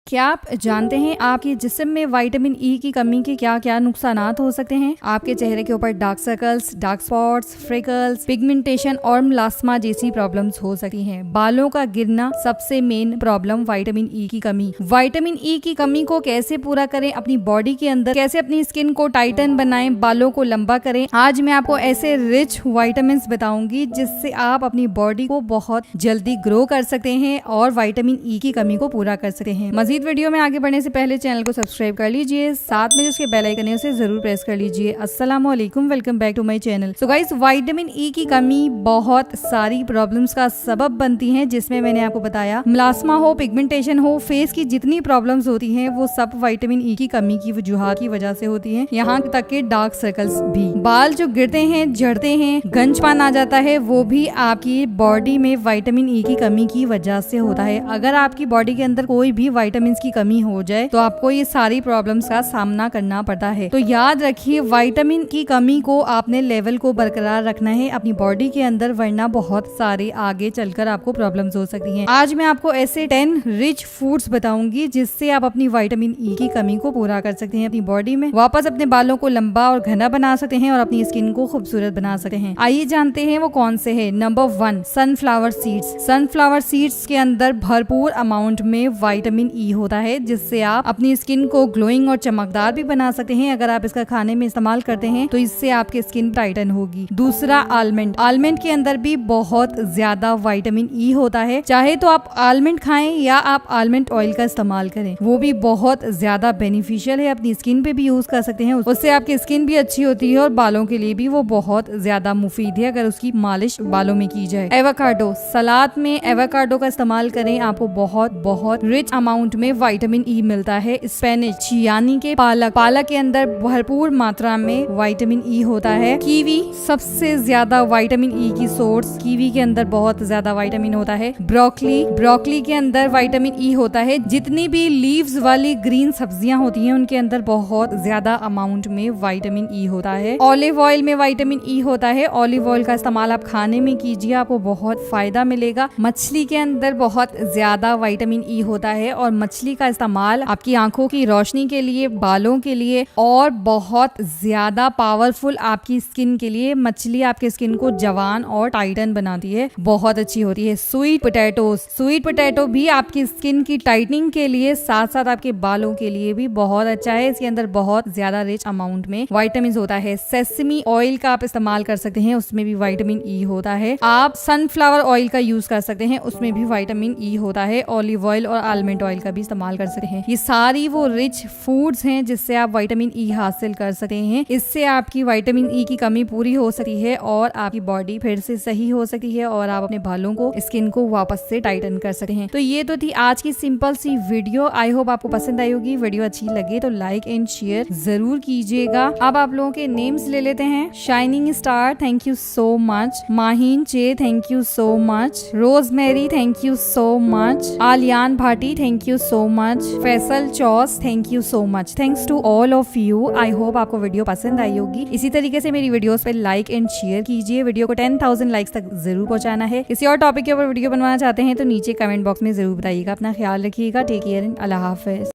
क्या आप जानते हैं आपके जिस्म में विटामिन ई की कमी के क्या क्या नुकसानात हो सकते हैं? आपके चेहरे के ऊपर dark circles, dark spots, freckles, pigmentation और मेलास्मा जैसी प्रॉब्लम्स हो सकती हैं। बालों का गिरना सबसे मेन प्रॉब्लम विटामिन ई की कमी। विटामिन ई की कमी को कैसे पूरा करें अपनी बॉडी के अंदर, कैसे अपनी स्किन को टाइटन बनाएं, बालों को लंबा करें। आज मैं आपको ऐसे रिच विटामिन बताऊंगी जिससे आप अपनी बॉडी को बहुत जल्दी ग्रो कर सकते हैं और विटामिन ई की कमी को पूरा कर सकते हैं। मजीद वीडियो में आगे बढ़ने से पहले चैनल को सब्सक्राइब कर लीजिए, साथ में उसके बेल आइकन है उसे जरूर प्रेस कर लीजिए। अस्सलाम वालेकुम, welcome back to my channel. So guys, vitamin E की कमी बहुत सारी प्रॉब्लम्स का सबब बनती है, जिसमें मैंने आपको बताया मेलास्मा हो, पिगमेंटेशन हो, फेस की जितनी प्रॉब्लम्स होती हैं वो सब विटामिन ई की कमी की वजूहात की वजह से होती हैं। यहाँ तक के डार्क सर्कल्स भी, बाल जो गिरते हैं, झड़ते हैं, गंजपान आ जाता है, वो भी आपकी बॉडी में विटामिन ई की कमी की वजह से होता है। अगर आपकी बॉडी के अंदर कोई भी विटामिन की कमी हो जाए तो आपको ये सारी प्रॉब्लम्स का सामना करना पड़ता है। तो याद रखिए, विटामिन की कमी को आपने लेवल को बरकरार रखना है अपनी बॉडी के अंदर, वरना बहुत सारे आगे चलकर आपको प्रॉब्लम्स हो सकती हैं। आज मैं आपको ऐसे 10 रिच फूड्स बताऊंगी जिससे आप अपनी विटामिन ई की कमी को पूरा कर सकते हैं अपनी बॉडी में, वापस अपने बालों को लंबा और घना बना सकते हैं और अपनी स्किन को खूबसूरत बना सकते हैं। आइए जानते हैं वो कौन से हैं। Number 1, sunflower seeds. Sunflower seeds के अंदर भरपूर अमाउंट में विटामिन ई होता है, जिससे आप अपनी स्किन को ग्लोइंग और चमकदार भी बना सकते हैं। अगर आप इसका खाने में इस्तेमाल करते हैं तो इससे आपकी स्किन टाइटन होगी। दूसरा, आलमंड। आलमंड के अंदर भी बहुत ज्यादा विटामिन ई होता है। चाहे तो आप आलमंड खाएं या आप आलमंड ऑयल का इस्तेमाल करें, वो भी बहुत ज्यादा बेनिफिशियल है। अपनी स्किन पे भी यूज कर सकते हैं, उससे आपकी स्किन भी अच्छी होती है और बालों के लिए भी वो बहुत ज्यादा मुफीद है अगर उसकी मालिश बालों में की जाए। एवोकाडो। सलाद में एवोकाडो का इस्तेमाल करें, आपको बहुत रिच अमाउंट में विटामिन ई मिलता है। स्पेनिश यानी के पालक के अंदर भरपूर मात्रा में विटामिन ई होता है। कीवी सबसे ज्यादा विटामिन ई की सोर्स, कीवी के अंदर बहुत ज्यादा विटामिन होता है। ब्रोकली के अंदर विटामिन ई होता है। जितनी भी लीव्स वाली ग्रीन सब्जियां होती हैं उनके अंदर बहुत ज्यादा अमाउंट में विटामिन ई होता है। ऑलिव ऑयल में विटामिन ई होता है। ऑलिव ऑयल का इस्तेमाल आप खाने में कीजिए, आपको बहुत फायदा मिलेगा। मछली के अंदर बहुत ज्यादा विटामिन ई होता है और मछली का इस्तेमाल आपकी आंखों की रोशनी के लिए, बालों के लिए और बहुत ज्यादा पावरफुल आपकी स्किन के लिए। मछली आपके स्किन को जवान और टाइटन बनाती है, बहुत अच्छी होती है। स्वीट पोटैटो भी आपकी स्किन की टाइटनिंग के लिए, साथ साथ आपके बालों के लिए भी बहुत अच्छा है। इसके अंदर बहुत ज्यादा रिच अमाउंट में विटामिन होता है। सेसमी ऑयल का आप इस्तेमाल कर सकते हैं, उसमें भी विटामिन ई होता है। आप सनफ्लावर ऑयल का यूज कर सकते हैं, उसमें भी विटामिन ई होता है। ऑलिव ऑयल और आलमंड ऑयल का भी इस्तेमाल कर सकते हैं। ये सारी वो रिच फूड्स हैं जिससे आप विटामिन ई हासिल कर सकते हैं। इससे आपकी विटामिन ई की कमी पूरी हो सकती है और आपकी बॉडी फिर से सही हो सकती है और आप अपने बालों को, स्किन को वापस से टाइटन कर सकते हैं। तो ये तो थी आज की सिंपल सी वीडियो। आई होप आपको पसंद आई होगी। वीडियो अच्छी लगे तो लाइक एंड शेयर जरूर कीजिएगा। अब आप लोगों के नेम्स ले लेते हैं। Shining star, thank you so much. Maheen चे, thank you so much. Rosemary, thank you so much. Aliyan Bhati, thank you so much. Faisal चौस, thank you so much. Thanks to all of you. I hope आपको video पसंद आई होगी। इसी तरीके से मेरी वीडियोस पे लाइक एंड शेयर कीजिए। वीडियो को 10,000 लाइक्स तक जरूर पहुंचाना है। किसी और टॉपिक के ऊपर वीडियो बनवाना चाहते हैं तो नीचे कमेंट बॉक्स में जरूर बताइएगा। अपना ख्याल रखिएगा। टेक केयर एंड अल्लाह हाफिज।